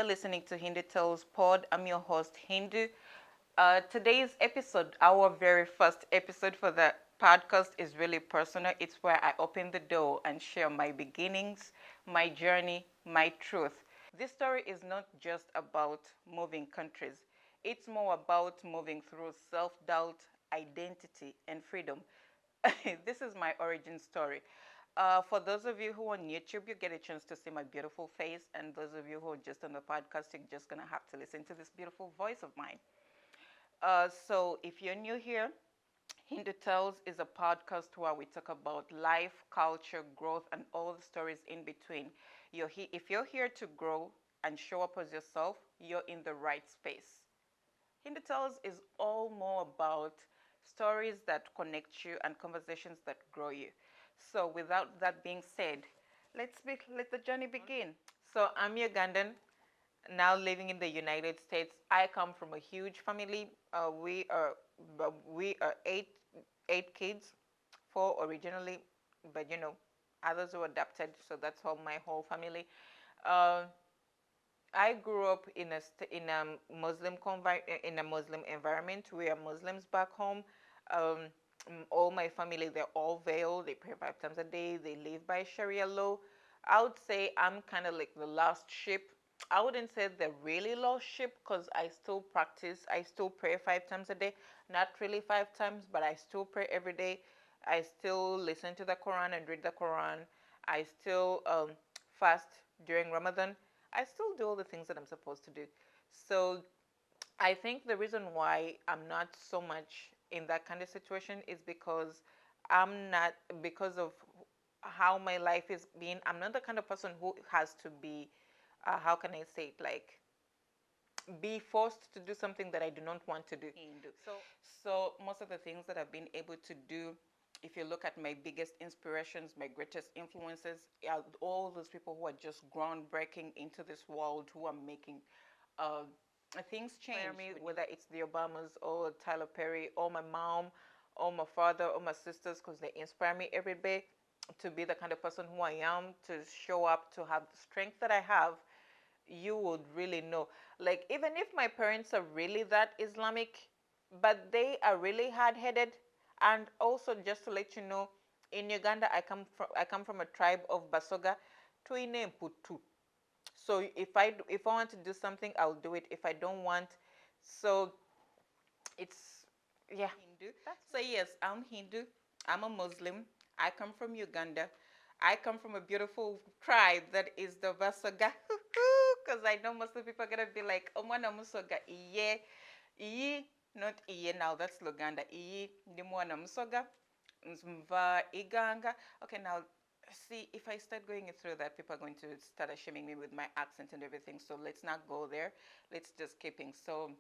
listening to Hindu Tales Pod. I'm your host, Hindu. Today's episode, our very first episode for the podcast, is really personal. It's where I open the door and share my beginnings, my journey, my truth. This story is not just about moving countries, it's more about moving through self doubt, identity, and freedom. This is my origin story. For those of you who are on YouTube, you get a chance to see my beautiful face, and those of you who are just on the podcast, you're just gonna have to listen to this beautiful voice of mine. So, if you're new here, Hindu Tales is a podcast where we talk about life, culture, growth, and all the stories in between. If you're here to grow and show up as yourself, you're in the right space. Hindu Tales is all more about stories that connect you and conversations that grow you. So, without that being said, let the journey begin. So, I'm Ugandan, now living in the United States. I come from a huge family. We are eight kids, four originally, but others were adopted. So that's how my whole family. Uh, I grew up in a Muslim environment. We are Muslims back home. Um, all my family, they're all veiled. They pray 5 times a day. They live by Sharia law. I would say I'm kind of like the last sheep. I wouldn't say the really lost sheep because I still practice. I still pray 5 times a day. Not really 5 times, but I still pray every day. I still listen to the Quran and read the Quran. I still fast during Ramadan. I still do all the things that I'm supposed to do. So I think the reason why I'm not so much in that kind of situation is because I'm not, because of how my life is being, I'm not the kind of person who has to be, how can I say it, like, be forced to do something that I do not want to do. So most of the things that I've been able to do, if you look at my biggest inspirations, my greatest influences, are all those people who are just groundbreaking into this world, who are making uh, things change. Me, whether it's the Obamas or Tyler Perry or my mom or my father or my sisters, because they inspire me every day to be the kind of person who I am, to show up, to have the strength that I have. You would really know. Like, even if my parents are really that Islamic, but they are really hard-headed. And also, just to let you know, in Uganda, I come from a tribe of Basoga, Tuine Mputu. So if I want to do something, I'll do it. If I don't want, so it's, yeah. Hindu. So yes, I'm Hindu. I'm a Muslim. I come from Uganda. I come from a beautiful tribe that is the Basoga. Because I know most of the people are gonna be like, "Oh, mwana musoga iye, iyi, not iye." Now that's Luganda. Iyi ndi mwana musoga, mva iganga. Okay, now see, if I start going through that, people are going to start shaming me with my accent and everything. So let's not go there. Let's just keeping. So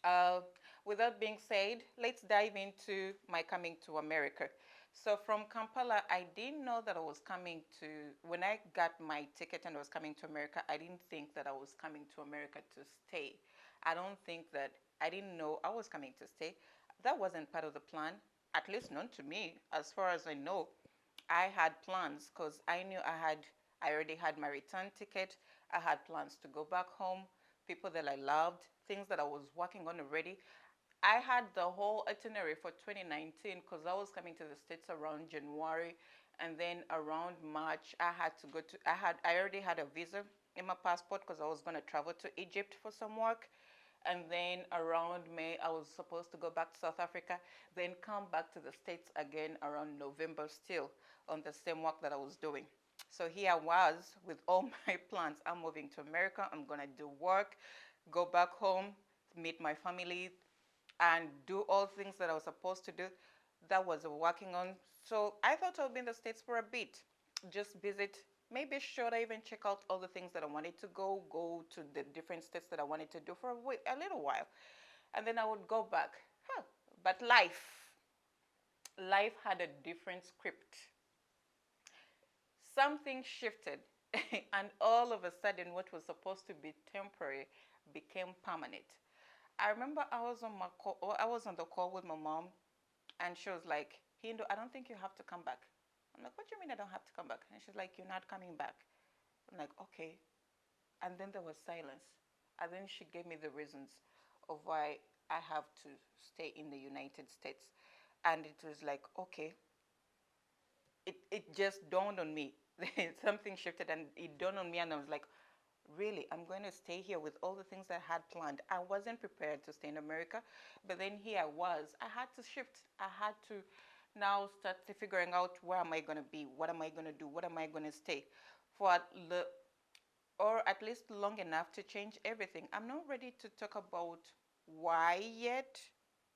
uh, with that being said, let's dive into my coming to America. So from Kampala, I didn't know that I was coming to, when I got my ticket and I was coming to America, I didn't think that I was coming to America to stay. I don't think that, I didn't know I was coming to stay. That wasn't part of the plan, at least not to me. As far as I know, I had plans because I already had my return ticket. I had plans to go back home, people that I loved, things that I was working on already. I had the whole itinerary for 2019 because I was coming to the States around January, and then around March I already had a visa in my passport because I was going to travel to Egypt for some work. And then around May, I was supposed to go back to South Africa, then come back to the States again around November, still on the same work that I was doing. So here I was with all my plans. I'm moving to America. I'm going to do work, go back home, meet my family, and do all things that I was supposed to do that was working on. So I thought I would be in the States for a bit, just visit, maybe short, I even check out all the things that I wanted to go to the different states that I wanted to do for a little while. And then I would go back. Huh. But life had a different script. Something shifted, and all of a sudden, what was supposed to be temporary became permanent. I remember I was on the call with my mom, and she was like, "Hindu, I don't think you have to come back." I'm like, "What do you mean I don't have to come back?" And she's like, "You're not coming back." I'm like, "Okay." And then there was silence. And then she gave me the reasons of why I have to stay in the United States. And it was like, okay, it just dawned on me. Something shifted and it dawned on me, and I was like, really, I'm going to stay here with all the things I had planned. I wasn't prepared to stay in America, but then here I was. I had to shift. I had to now start figuring out where am I going to be? What am I going to do? What am I going to stay for the or at least long enough to change everything. I'm not ready to talk about why yet.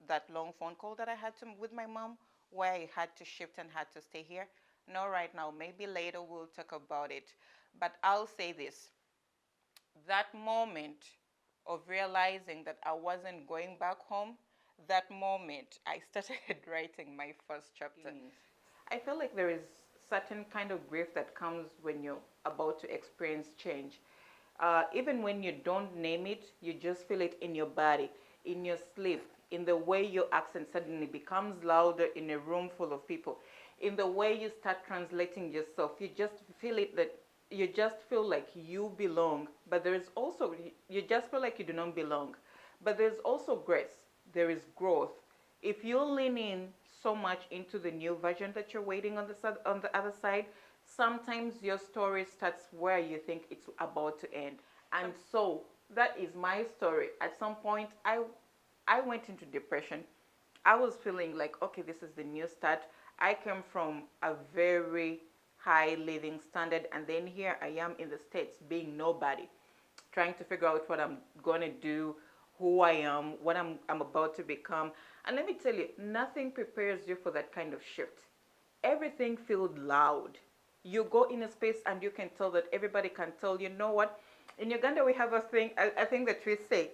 That long phone call that I had to with my mom, why I had to shift and had to stay here. No, right now. Maybe later we'll talk about it. But I'll say this: that moment of realizing that I wasn't going back home, that moment I started writing my first chapter. I feel like there is certain kind of grief that comes when you're about to experience change. Even when you don't name it, you just feel it in your body, in your sleep, in the way your accent suddenly becomes louder in a room full of people, in the way you start translating yourself. You just feel it that you just feel like you belong, but there is also, you just feel like you do not belong. But there's also grace, there is growth. If you lean in so much into the new version that you're waiting on the other side, sometimes your story starts where you think it's about to end. And so that is my story. At some point, I went into depression. I was feeling like, okay, this is the new start. I came from a very high living standard, and then here I am in the States being nobody, trying to figure out what I'm going to do, who I am, what I'm about to become. And let me tell you, nothing prepares you for that kind of shift. Everything feels loud. You go in a space and you can tell that everybody can tell, you know what? In Uganda, we have a thing that we say.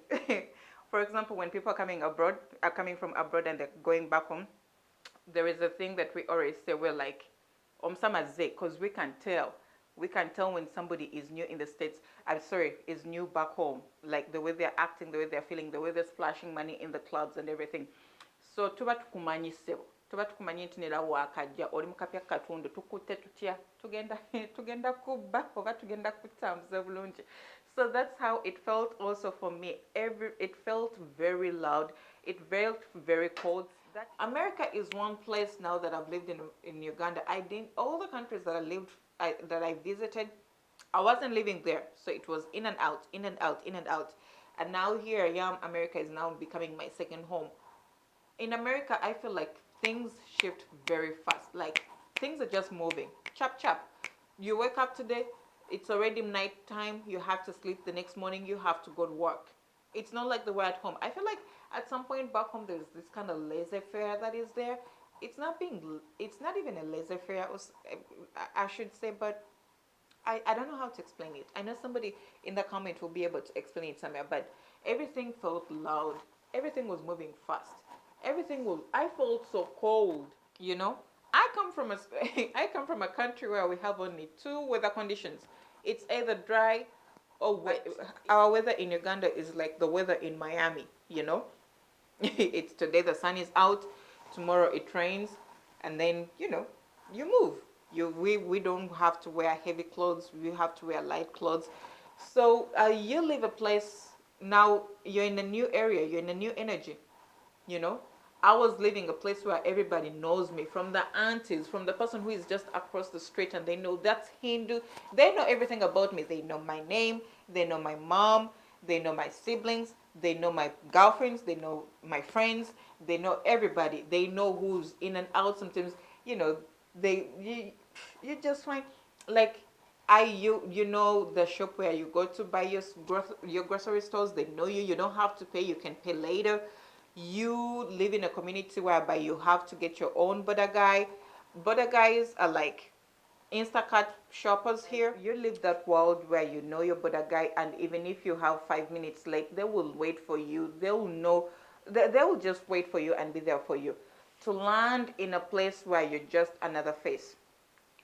For example, when people are coming from abroad and they're going back home, there is a thing that we always say. We're like, omsamaze, because we can tell. We can tell when somebody is new in the States, I'm sorry, is new back home. Like the way they're acting, the way they're feeling, the way they're splashing money in the clubs and everything. So tuba tukumanyisebo. Tuba tukumanye nti nera wakajja oli mu kapya katundu tukutte tutya tugenda tugenda kubba oba tugenda kutambuza bulungi. So that's how it felt also for me. It felt very loud. It felt very cold. America is one place now that I've lived in Uganda. I didn't all the countries that that I visited, I wasn't living there, so it was in and out, in and out, in and out. And now here I am. America is now becoming my second home. In America, I feel like things shift very fast. Like things are just moving, chop chop. You wake up today, it's already night time. You have to sleep the next morning. You have to go to work. It's not like the way at home. I feel like at some point back home there's this kind of laissez-faire that is there. It's not even a laissez-faire. I should say, but I don't know how to explain it. I know somebody in the comment will be able to explain it somewhere, but everything felt loud. Everything was moving fast. I felt so cold, you know? I come from a country where we have only two weather conditions. It's either dry or wet. Our weather in Uganda is like the weather in Miami, you know? It's today the sun is out, tomorrow it rains, and then, you know, you move. We don't have to wear heavy clothes, we have to wear light clothes. So you leave a place, now you're in a new area, you're in a new energy, you know. I was living a place where everybody knows me, from the aunties, from the person who is just across the street and they know that's Hindu. They know everything about me. They know my name, they know my mom, they know my siblings, they know my girlfriends, they know my friends, they know everybody. They know who's in and out. Sometimes, you know, you just find like you know the shop where you go to buy your grocery stores. They know you. You don't have to pay. You can pay later. You live in a community whereby you have to get your own border guy. Border guys are like Instacart shoppers here. You live that world where you know your border guy, and even if you have 5 minutes late, they will wait for you. They will know. They will just wait for you and be there for you. To land in a place where you're just another face,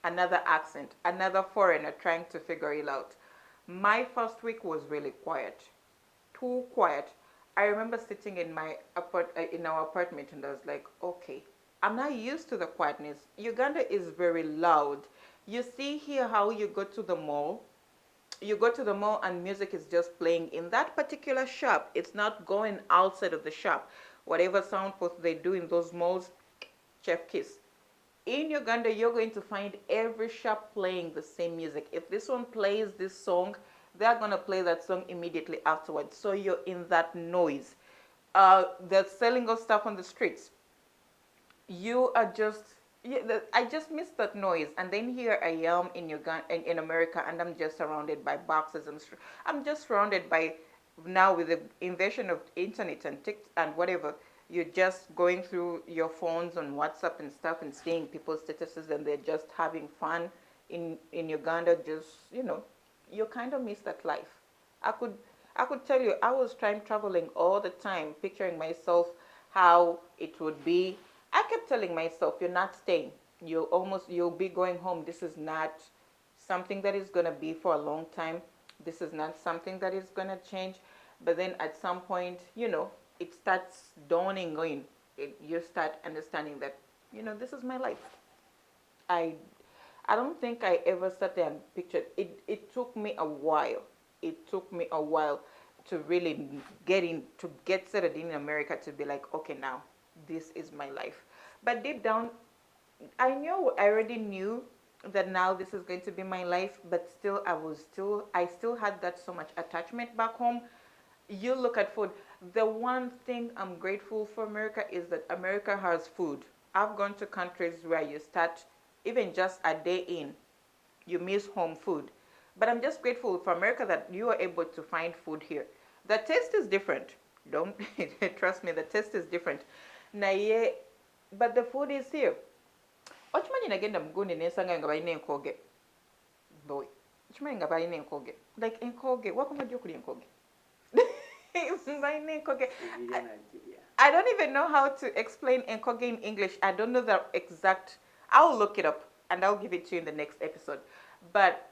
another accent, another foreigner trying to figure it out. My first week was really quiet, too quiet. I remember sitting in in our apartment, and I was like, okay, I'm not used to the quietness. Uganda is very loud. You see here how you go to the mall, you go to the mall and music is just playing in that particular shop. It's not going outside of the shop. Whatever soundboard they do in those malls, chef kiss. In Uganda, you're going to find every shop playing the same music. If this one plays this song, they're going to play that song immediately afterwards. So you're in that noise. They're selling us stuff on the streets. You are just, yeah, I just miss that noise. And then here I am in Uganda, in America, and I'm just surrounded by boxes and I'm just surrounded by, now with the invasion of internet and and whatever, you're just going through your phones on WhatsApp and stuff and seeing people's statuses and they're just having fun in Uganda. Just, you kind of miss that life. I could I could tell you, I was time traveling all the time, picturing myself how it would be. I kept telling myself, you're not staying. You'll be going home. This is not something that is going to be for a long time. This is not something that is going to change. But then at some point, it starts dawning on you. You start understanding that, this is my life. I I don't think I ever sat there and pictured it. It took me a while. It took me a while to really get settled in America, to be like, okay, now this is my life. But deep down, I already knew that now this is going to be my life. But still, I still had that so much attachment back home. You look at food. The one thing I'm grateful for America is that America has food. I've gone to countries where you start, even just a day in, you miss home food. But I'm just grateful for America that you are able to find food here. The taste is different. Don't trust me, the taste is different. Na ye, but the food is here. Ochimanyi nagenda mugundi nensanga nga balina enkoge. Boy. Ochimanyi nga balina enkoge. Like enkoge, wakoma jjo okulya enkoge. Balina enkoge. I don't even know how to explain enkoge in English. I don't know the exact. I'll look it up and I'll give it to you in the next episode. But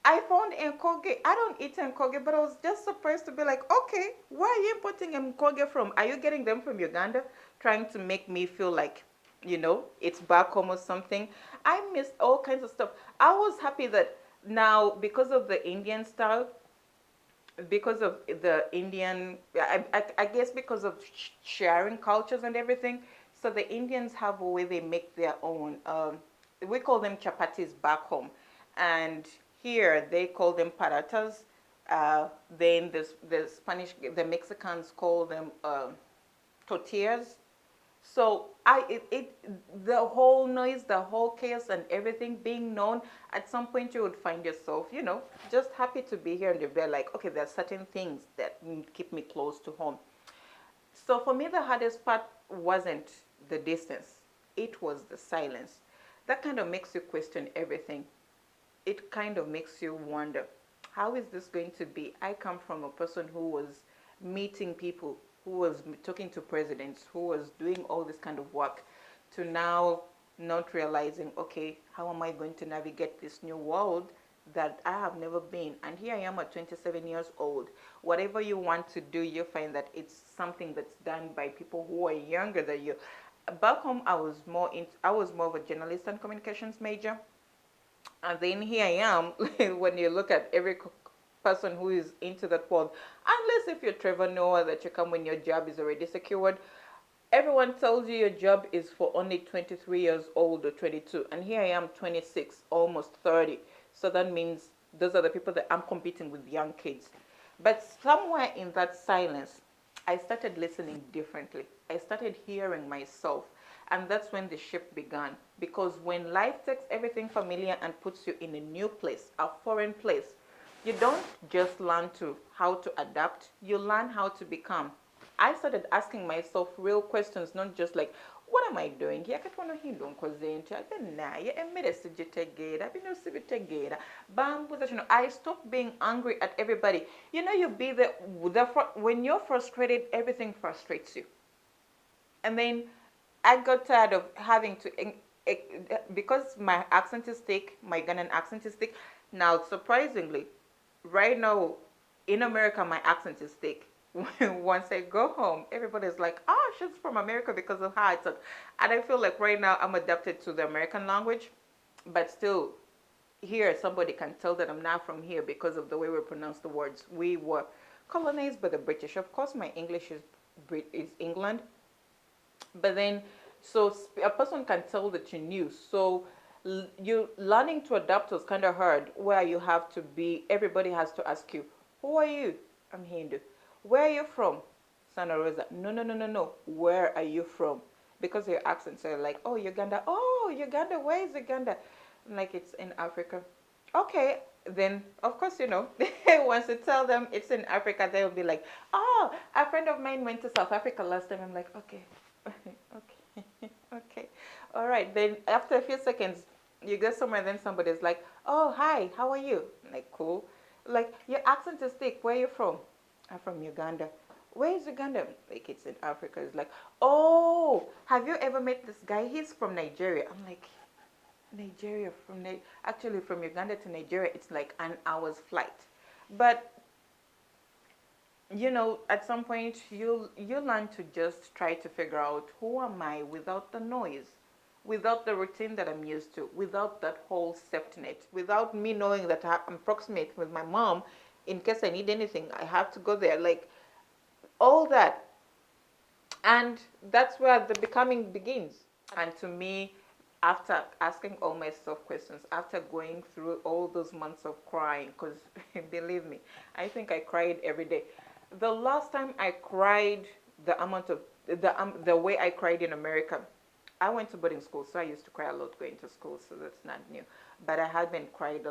I found enkoge. I don't eat enkoge, but I was just surprised to be like, okay, where are you importing enkoge from? Are you getting them from Uganda? Trying to make me feel like, it's back home or something. I missed all kinds of stuff. I was happy that now, because of the Indian style, because of the Indian, I guess because of sharing cultures and everything. So the Indians have a way they make their own. We call them chapatis back home, and here they call them paratas. Uh, then the Mexicans call them tortillas. So the whole noise, the whole chaos, and everything being known, at some point you would find yourself, just happy to be here, and you'd be like, okay, there are certain things that keep me close to home. So for me, the hardest part wasn't the distance; it was the silence. That kind of makes you question everything. It kind of makes you wonder, how is this going to be? I come from a person who was meeting people, who was talking to presidents, who was doing all this kind of work, to now not realizing, okay, how am I going to navigate this new world that I have never been? And here I am at 27 years old. Whatever you want to do, you find that it's something that's done by people who are younger than you. Back home, I was more of a journalist and communications major, and then here I am. When you look at every person who is into that world, unless if you're Trevor Noah, that you come when your job is already secured, everyone tells you your job is for only 23 years old or 22. And here I am, 26, almost 30. So that means those are the people that I'm competing with, young kids. But somewhere in that silence, I started listening differently. I started hearing myself. And that's when the shift began. Because when life takes everything familiar and puts you in a new place, a foreign place, you don't just learn how to adapt, you learn how to become. I started asking myself real questions, not just like, what am I doing here? I stopped being angry at everybody. You be when you're frustrated, everything frustrates you. And then I got tired of having to, because my accent is thick, my Ghanaian accent is thick. Now, surprisingly, right now in America, my accent is thick. Once I go home, everybody's like, "Oh, she's from America because of how I talk," and I feel like right now I'm adapted to the American language, but still, here somebody can tell that I'm not from here because of the way we pronounce the words. We were colonized by the British. Of course, my English is England, but then so a person can tell that you're new. So you learning to adapt was kind of hard, where you have to be. Everybody has to ask you, "Who are you?" I'm Hindu. Where are you from? Santa Rosa. No, no, no, no, no. Where are you from? Because your accents are like, "Oh, Uganda. Oh, Uganda. Where is Uganda?" I'm like, it's in Africa. Okay, then of course once you tell them it's in Africa, they'll be like, "Oh, a friend of mine went to South Africa last time." I'm like, okay, okay, okay, all right. Then after a few seconds, you go somewhere, then somebody's like, "Oh, hi, how are you?" I'm like, cool. Like, your accent is thick. Where are you from? I'm from Uganda. Where is Uganda? Like, it's in Africa. It's like, oh, have you ever met this guy? He's from Nigeria. I'm like, Nigeria actually from Uganda to Nigeria, it's like an hour's flight. But at some point you learn to just try to figure out who am I without the noise, without the routine that I'm used to, without that whole safety net, without me knowing that I'm proximate with my mom in case I need anything. I have to go there, like all that. And that's where the becoming begins. And to me, after asking all myself questions, after going through all those months of crying, because believe me, I think I cried every day. The last time I cried, the amount of the way I cried in America, I went to boarding school, so I used to cry a lot going to school, so that's not new. But I hadn't cried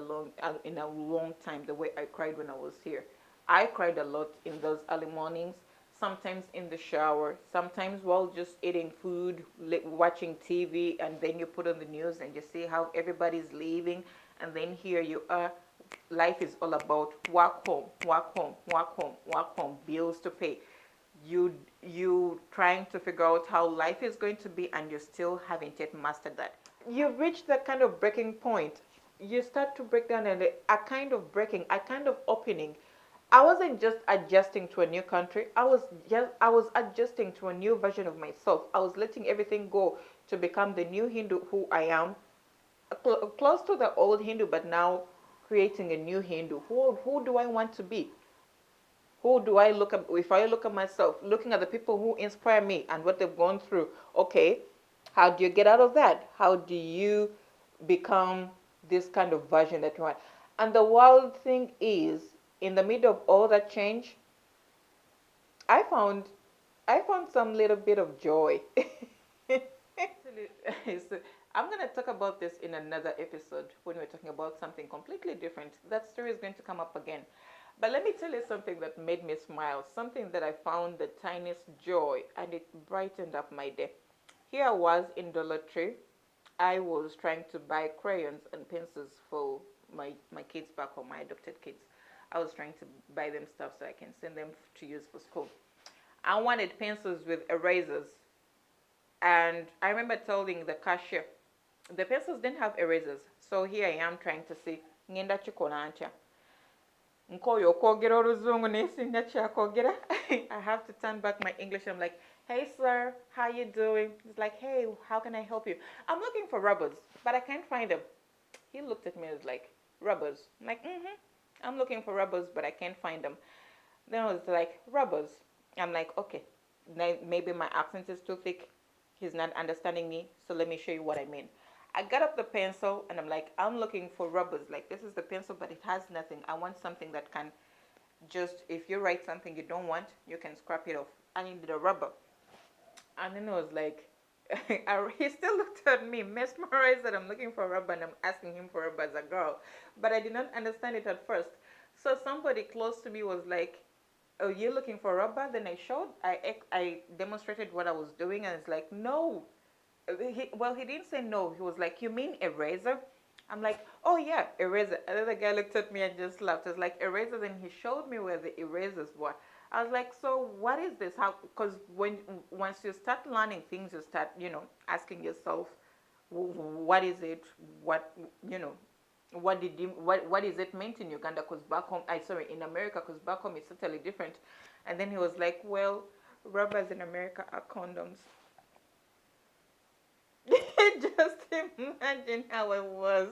in a long time the way I cried when I was here. I cried a lot in those early mornings, sometimes in the shower, sometimes while just eating food, watching TV, and then you put on the news and you see how everybody's leaving, and then here you are. Life is all about walk home, walk home, walk home, walk home, bills to pay. You trying to figure out how life is going to be, and you still haven't yet mastered that. You reach that kind of breaking point. You start to break down, and a kind of breaking, a kind of opening. I wasn't just adjusting to a new country. I was adjusting to a new version of myself. I was letting everything go to become the new Hindu who I am, close to the old Hindu, but now creating a new Hindu. Who do I want to be? Who do I look at? If I look at myself, looking at the people who inspire me and what they've gone through, okay, how do you get out of that? How do you become this kind of version that you want? And the wild thing is, in the middle of all that change, I found I found some little bit of joy. So I'm gonna talk about this in another episode when we're talking about something completely different. That story is going to come up again. But let me tell you something that made me smile, something that I found the tiniest joy, and it brightened up my day. Here I was in Dollar Tree. I was trying to buy crayons and pencils for my kids back home, my adopted kids. I was trying to buy them stuff so I can send them to use for school. I wanted pencils with erasers. And I remember telling the cashier, the pencils didn't have erasers. So here I am trying to see, ngenda chikola ntya. Nkoyo okogera oluzungu nesinga kyakogera. I have to turn back my English. I'm like, "Hey sir, how you doing?" He's like, "Hey, how can I help you?" "I'm looking for rubbers, but I can't find them." He looked at me and was like, "Rubbers?" I'm like, "Mm-hmm. I'm looking for rubbers, but I can't find them." Then I was like, "Rubbers." I'm like, okay, maybe my accent is too thick. He's not understanding me, so let me show you what I mean. I got up the pencil and I'm like, I'm looking for rubbers. Like, this is the pencil, but it has nothing. I want something that can just, if you write something you don't want, you can scrap it off. I needed a rubber. And then I was like, he still looked at me, mesmerized that I'm looking for a rubber, and I'm asking him for a rubber as a girl. But I did not understand it at first. So somebody close to me was like, "Oh, you're looking for rubber?" Then I demonstrated what I was doing, and it's like, "No." He didn't say no. He was like, "You mean eraser?" I'm like, "Oh yeah, eraser." And then the guy looked at me and just laughed. It's like eraser. Then he showed me where the erasers were. I was like, "So what is this? How?" Because once you start learning things, you start asking yourself, what is it? What you know? What is it meant in Uganda? Because back home, I sorry, in America, because back home it's totally different. And then he was like, "Well, rubbers in America are condoms." Just imagine how I was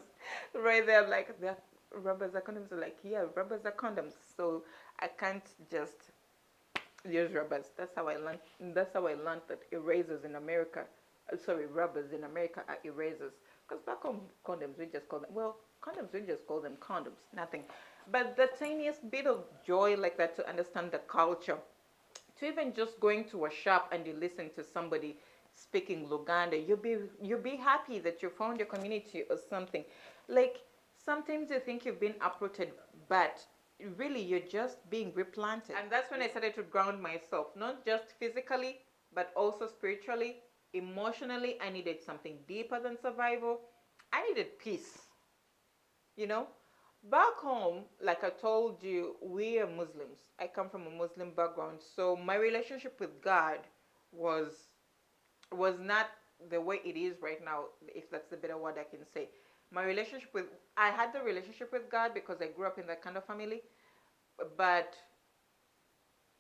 right there. Like, the rubbers are condoms. Like, yeah, rubbers are condoms. So I can't just use rubbers. That's how I learned. That's how I learned that erasers in America, sorry, rubbers in America are erasers. Because back home, condoms we just call them. Well, condoms we just call them condoms. Nothing. But the tiniest bit of joy like that to understand the culture, to even just going to a shop and you listen to somebody speaking Luganda, you'll be happy that you found your community or something. Like, sometimes you think you've been uprooted, but really you're just being replanted. And that's when I started to ground myself, not just physically, but also spiritually, emotionally. I needed something deeper than survival. I needed peace, you know. Back home, like I told you, we are Muslims. I come from a Muslim background, so my relationship with God was was not the way it is right now, if that's the better word I can say. My relationship with I had the relationship with God because I grew up in that kind of family, but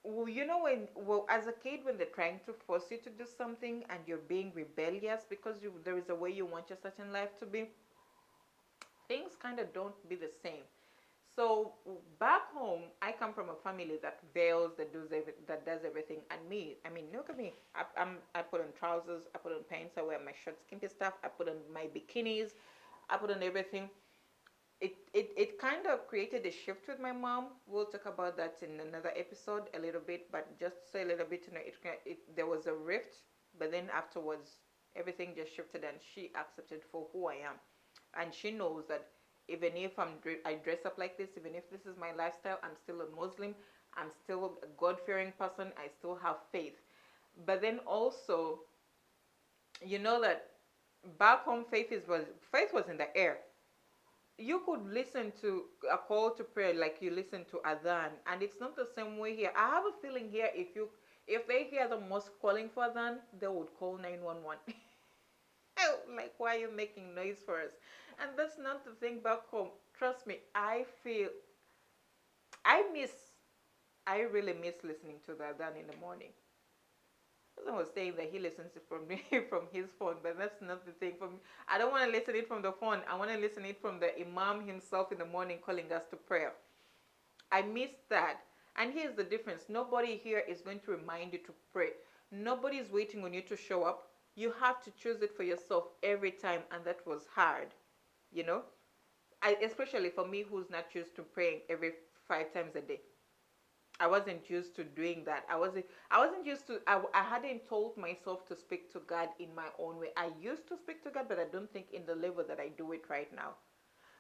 well, you know, when, well, as a kid, when they're trying to force you to do something and you're being rebellious because there is a way you want your certain life to be, things kind of don't be the same. So back home, I come from a family that veils, that does everything. And me, I mean, look at me. I put on trousers, I put on pants, I wear my short, skimpy stuff, I put on my bikinis, I put on everything. It kind of created a shift with my mom. We'll talk about that in another episode a little bit, but just to say a little bit, there was a rift, but then afterwards, everything just shifted and she accepted for who I am. And she knows that even if I dress up like this, even if this is my lifestyle, I'm still a Muslim, I'm still a God-fearing person, I still have faith. But then also, you know that back home, faith was in the air. You could listen to a call to prayer like you listen to adhan, and it's not the same way here. I have a feeling here, if they hear the mosque calling for adhan, they would call 911. Like, why are you making noise for us? And that's not the thing back home. Trust me, I miss, I really miss listening to the adhan in the morning. Someone was saying that he listens from me from his phone, but that's not the thing for me. I don't want to listen it from the phone. I want to listen it from the imam himself in the morning calling us to prayer. I miss that. And here's the difference. Nobody here is going to remind you to pray. Nobody is waiting on you to show up. You have to choose it for yourself every time, and that was hard, you know. Especially for me, who's not used to praying every 5 times a day. I wasn't used to doing that. I wasn't used to. I hadn't told myself to speak to God in my own way. I used to speak to God, but I don't think in the level that I do it right now.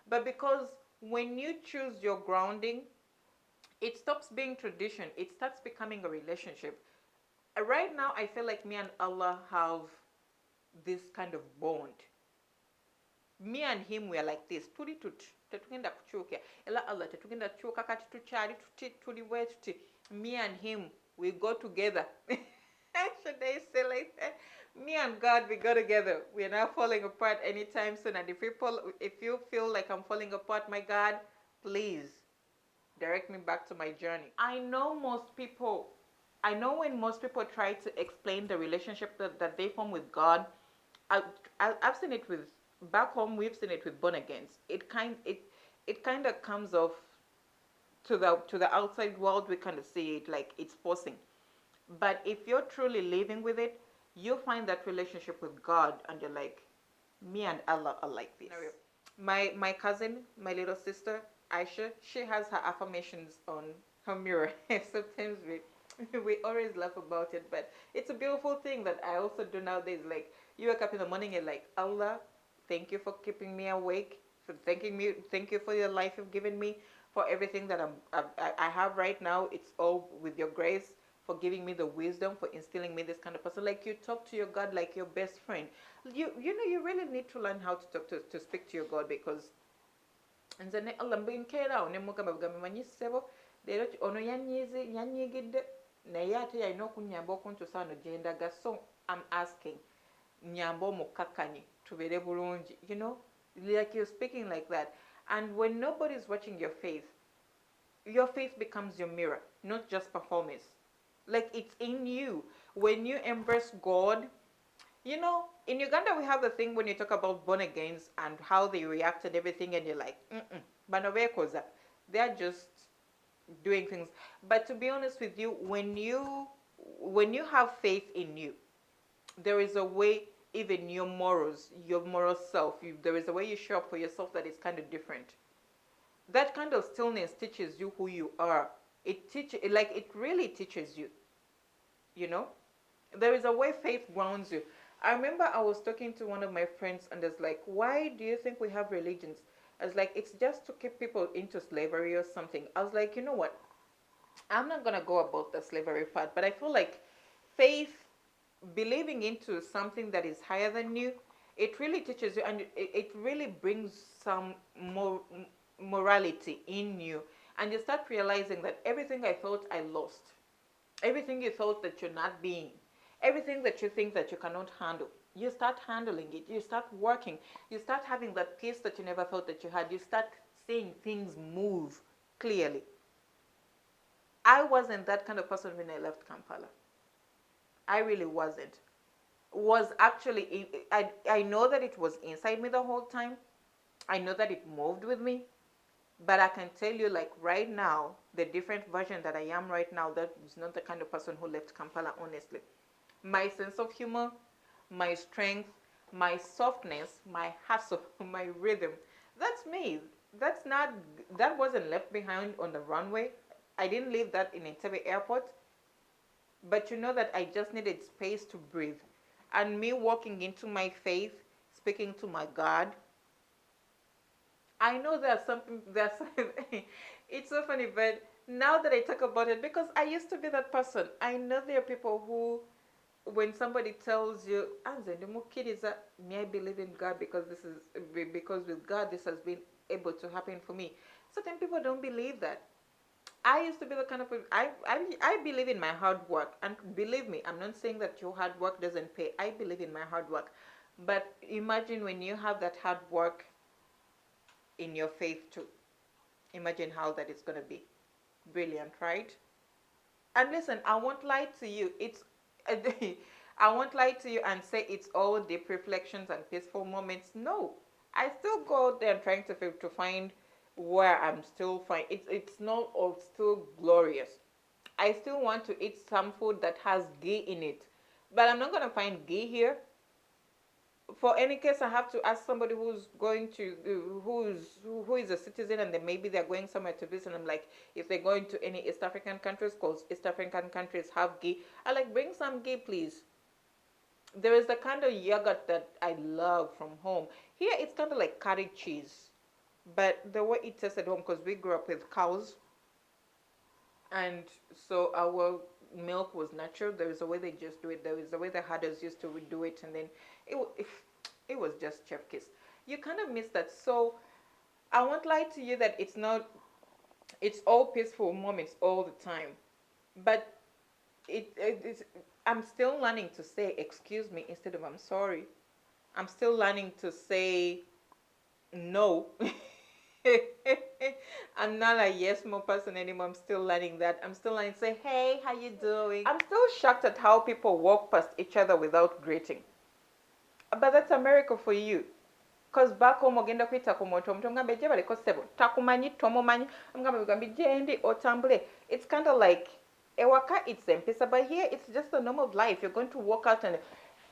But because when you choose your grounding, it stops being tradition. It starts becoming a relationship. Right now, I feel like me and Allah have this kind of bond. Me and him, we are like this. Tuli tut. Tetugenda kukyuka. Ela Allah tetugenda kukyuka kati tukyali tuti tuli bwe tuti. Me and him, we go together. Should I say like that? Me and God, we go together. We are not falling apart anytime soon. And if you feel like I'm falling apart, my God, please direct me back to my journey. I know when most people try to explain the relationship that they form with God, I, I've seen it with, back home, we've seen it with born agains. It kind of comes off to the outside world. We kind of see it like it's forcing. But if you're truly living with it, you find that relationship with God, and you're like, me and Allah are like this. My cousin, my little sister Aisha, she has her affirmations on her mirror. Sometimes we always laugh about it, but it's a beautiful thing that I also do nowadays. Like, you wake up in the morning and like, Allah, thank you for keeping me awake, for thank you for your life you've given me, for everything that I have right now. It's all with your grace, for giving me the wisdom, for instilling me this kind of person. Like, you talk to your God like your best friend. You really need to learn how to talk to speak to your God, because nze ne Allah mbinkeerawo ne mugamba bugambe manyi ssebo leero ono yanyiigidde naye ate yalina okunnyamba okuntuusa wano gye ndaga, so I'm asking, nyamba omukkakkanyi tubeere bulungi, like you're speaking like that. And when nobody's watching your faith becomes your mirror, not just performance. Like, it's in you. When you embrace God, In Uganda, we have the thing when you talk about born agains and how they react and everything, and you're like, banobekoza. They're just doing things. But to be honest with you, when you have faith in you, there is a way, even your morals, your moral self, there is a way you show up for yourself that is kind of different. That kind of stillness teaches you who you are. It really teaches you, you know? There is a way faith grounds you. I remember I was talking to one of my friends and it's like, why do you think we have religions? I was like, it's just to keep people into slavery or something. I was like, you know what? I'm not gonna go about the slavery part, but I feel like faith, believing into something that is higher than you, it really teaches you, and it really brings some more morality in you, and you start realizing that everything I thought I lost, everything you thought that you're not being, everything that you think that you cannot handle, you start handling it. You start working. You start having that peace that you never thought that you had. You start seeing things move clearly. I wasn't that kind of person when I left Kampala. I really wasn't. Was actually, I know that it was inside me the whole time. I know that it moved with me. But I can tell you, like right now, the different version that I am right now, that is not the kind of person who left Kampala, honestly. My sense of humor, my strength, my softness, my hustle, my rhythm, that's me. That's not, that wasn't left behind on the runway. I didn't leave that in Entebbe airport. But you know that I just needed space to breathe. And me walking into my faith, speaking to my God, I know there's something, it's so funny, but now that I talk about it, because I used to be that person, I know there are people who, when somebody tells you, "Anze, me, I believe in God because because with God this has been able to happen for me." Certain people don't believe that. I used to be the kind of person, I believe in my hard work. And believe me, I'm not saying that your hard work doesn't pay. I believe in my hard work. But imagine when you have that hard work in your faith too. Imagine how that is going to be. Brilliant, right? And listen, I won't lie to you. I won't lie to you and say it's all deep reflections and peaceful moments. No, I still go out there and trying to find where I'm still fine. It's not all still glorious. I still want to eat some food that has ghee in it, but I'm not gonna find ghee here. For any case, I have to ask somebody who's going to who is a citizen, and then maybe they're going somewhere to visit. I'm like, if they're going to any East African countries, because East African countries have ghee, I like, bring some ghee, please. There is the kind of yogurt that I love from home. Here, it's kind of like cottage cheese, but the way it tastes at home, because we grew up with cows, and so our milk was natural. There is a way they just do it. There is a way the herders used to do it, and then it was just chef kiss. You kind of miss that. So I won't lie to you that it's not. It's all peaceful moments all the time, but it's. I'm still learning to say excuse me instead of I'm sorry. I'm still learning to say no. I'm not a yes more person anymore. I'm still learning that. I'm still learning to say, hey, how you doing? I'm still shocked at how people walk past each other without greeting. But that's America for you. Because back home ogenda kuyita ku muntu omuntu omugambe gye baliko ssebo takumanyi tomumanyi omugambe bigambi gyendi otambule. It's kind of like ewaka it's empisa, but here it's just the norm of life. You're going to walk out, and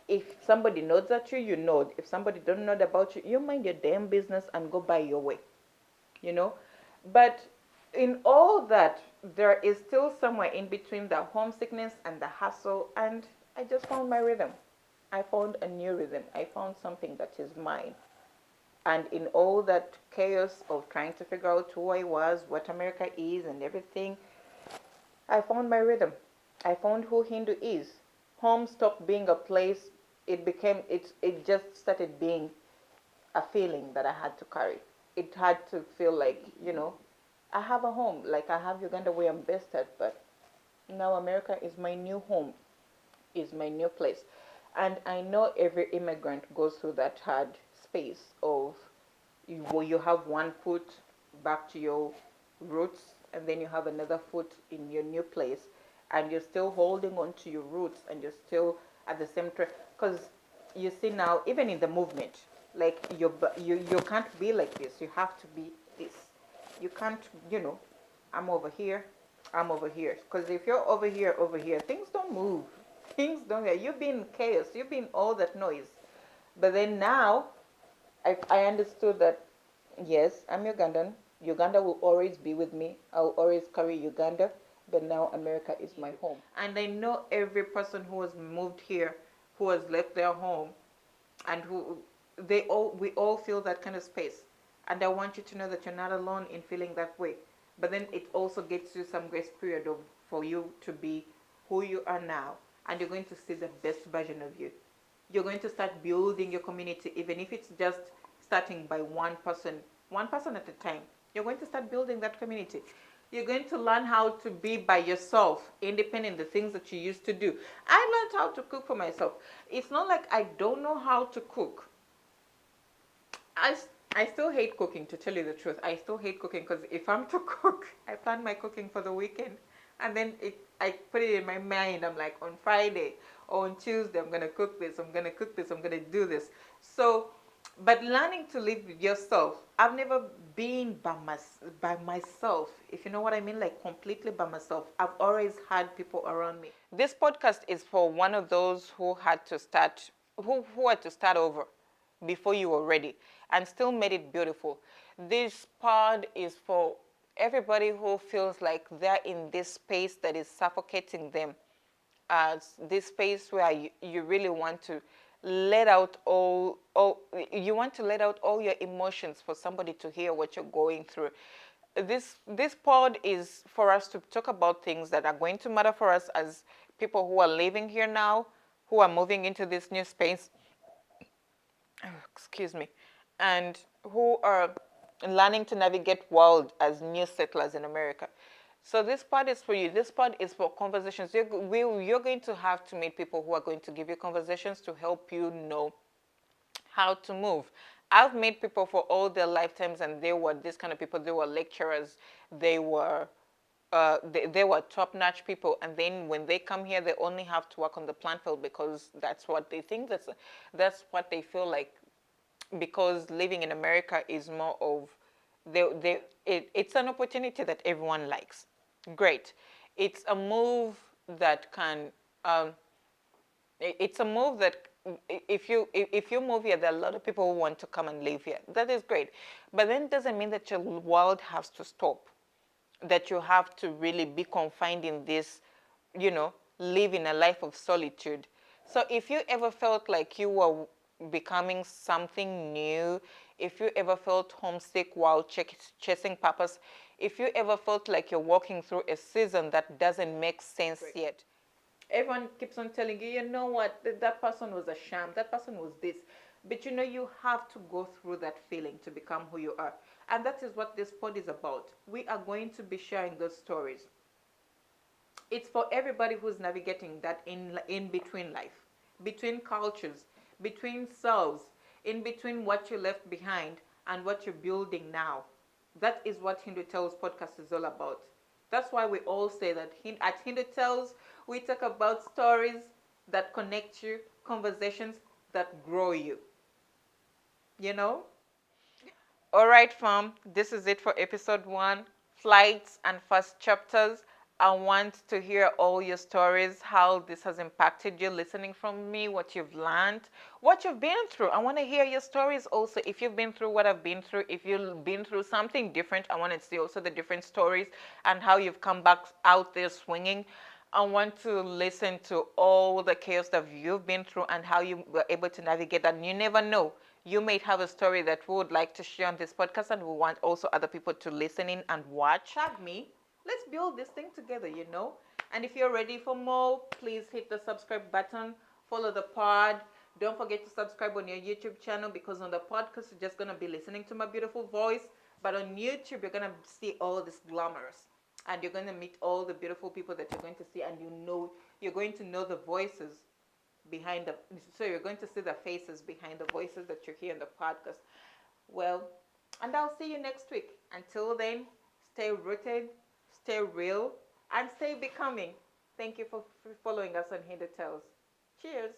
if somebody nods at you, you nod. If somebody don't nod about you, you mind your damn business and go by your way. you know. But in all that, there is still somewhere in between the homesickness and the hustle, and I just found my rhythm. I found a new rhythm. I found something that is mine. And in all that chaos of trying to figure out who I was, what America is, and everything, I found my rhythm. I found who Hindu is. Home stopped being a place. It just started being a feeling that I had to carry. It had to feel like, I have a home. Like I have Uganda where I'm based at, but now America is my new home, is my new place. And I know every immigrant goes through that hard space of where you have one foot back to your roots, and then you have another foot in your new place, and you're still holding on to your roots, and you're still at the same track. Because you see now, even in the movement, like you can't be like this. You have to be this. You can't, I'm over here, I'm over here. Because if you're over here, things don't move. Things don't. You've been chaos. You've been all that noise. But then now, I understood that yes, I'm Ugandan. Uganda will always be with me. I'll always carry Uganda. But now America is my home. And I know every person who has moved here, who has left their home, and who we all feel that kind of space. And I want you to know that you're not alone in feeling that way. But then it also gets you some grace period for you to be who you are now, and you're going to see the best version of you. You're going to start building your community, even if it's just starting by one person at a time. You're going to start building that community. You're going to learn how to be by yourself, independent, the things that you used to do. I learned how to cook for myself. It's not like I don't know how to cook. I, I still hate cooking, to tell you the truth. I still hate cooking because if I'm to cook, I plan my cooking for the weekend. And then I put it in my mind. I'm like, on Friday or on Tuesday, I'm going to cook this, I'm going to cook this, I'm going to do this. So, but learning to live with yourself, I've never been by myself, if you know what I mean, like completely by myself. I've always had people around me. This podcast is for one of those who had to start, who had to start over before you were ready and still made it beautiful. This pod is for everybody who feels like they're in this space that is suffocating them, this space where you really want to let out all you want to let out all your emotions for somebody to hear what you're going through. This pod is for us to talk about things that are going to matter for us as people who are living here now, who are moving into this new space, excuse me, and who are learning to navigate world as new settlers in America. So this part is for you. This part is for conversations. You're going to have to meet people who are going to give you conversations to help you know how to move. I've met people for all their lifetimes, and they were this kind of people. They were lecturers. They were they were top-notch people, and then when they come here, they only have to work on the plant field because that's what they think. That's what they feel like. Because living in America is more of it's an opportunity that everyone likes. Great. It's a move that can it's a move that if you move here, there are a lot of people who want to come and live here. That is great. But then it doesn't mean that your world has to stop. That you have to really be confined in this, living a life of solitude. So if you ever felt like you were becoming something new, if you ever felt homesick while chasing purpose, if you ever felt like you're walking through a season that doesn't make sense yet, everyone keeps on telling you, you know what, that person was a sham, that person was this. But you have to go through that feeling to become who you are. And that is what this pod is about. We are going to be sharing those stories. It's for everybody who's navigating that in between life, between cultures, between selves, in between what you left behind and what you're building now. That is what Hindu Tales podcast is all about. That's why we all say that at Hindu Tales, we talk about stories that connect you, conversations that grow you. You know? All right, fam. This is it for episode 1, Flights and First Chapters. I want to hear all your stories, how this has impacted you listening from me, what you've learned, what you've been through. I want to hear your stories also. If you've been through what I've been through, if you've been through something different, I want to see also the different stories and how you've come back out there swinging. I want to listen to all the chaos that you've been through and how you were able to navigate that. And you never know. You may have a story that we would like to share on this podcast, and we want also other people to listen in and watch. Tag me. Let's build this thing together. And if you're ready for more, please hit the subscribe button. Follow the pod. Don't forget to subscribe on your YouTube channel, because on the podcast, you're just going to be listening to my beautiful voice. But on YouTube, you're going to see all this glamorous. And you're going to meet all the beautiful people that you're going to see. And you're going to know the voices behind so you're going to see the faces behind the voices that you hear in the podcast. Well, and I'll see you next week. Until then, stay rooted, stay real, and stay becoming. Thank you for following us on Hindu Tales. Cheers.